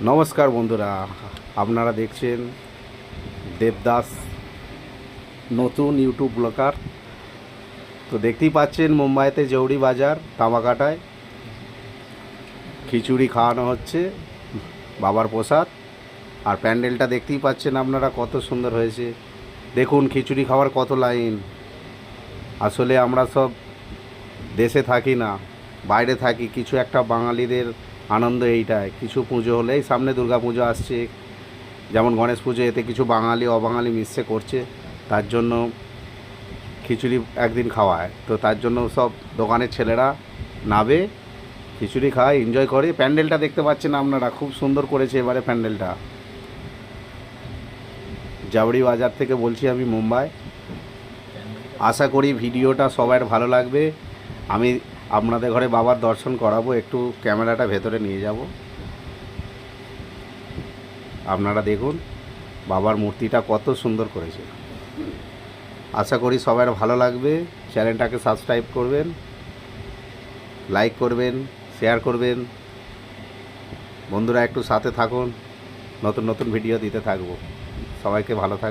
নমস্কার বন্ধুরা, আপনারা দেখছেন দেবদাস নতুন ইউটিউব ব্লগার। তো দেখতেই পাচ্ছেন মুম্বাইতে জৌড়ি বাজার তামাকাটায় খিচুড়ি খাওয়ানো হচ্ছে, বাবার প্রসাদ। আর প্যান্ডেলটা দেখতেই পাচ্ছেন আপনারা কত সুন্দর হয়েছে। দেখুন খিচুড়ি খাওয়ার কত লাইন। আসলে আমরা সব দেশে থাকি না, বাইরে থাকি। কিছু একটা বাঙালিদের আনন্দ এইটাই। কিছু পুজো হলেই, সামনে দুর্গা পুজো আসছে, যেমন গণেশ পুজো, এতে কিছু বাঙালি অবাঙালি মিশে করছে, তার জন্য খিচুড়ি একদিন খাওয়ায়। তো তার জন্য সব দোকানের ছেলেরা নাবে, খিচুড়ি খায়, এনজয় করে। প্যান্ডেলটা দেখতে পাচ্ছেন আপনারা, খুব সুন্দর করেছে এবারে প্যান্ডেলটা। জাবড়ি বাজার থেকে বলছি আমি, মুম্বাই। আশা করি ভিডিওটা সবার ভালো লাগবে। আমি আপনাদের ঘরে বাবার দর্শন করাবো, একটু ক্যামেরাটা ভেতরে নিয়ে যাব। আপনারা দেখুন বাবার মূর্তিটা কত সুন্দর করেছে। আশা করি সবার ভালো লাগবে। চ্যানেলটাকে সাবস্ক্রাইব করবেন, লাইক করবেন, শেয়ার করবেন। বন্ধুরা একটু সাথে থাকুন, নতুন নতুন ভিডিও দিতে থাকবো। সবাইকে ভালো থাকবে।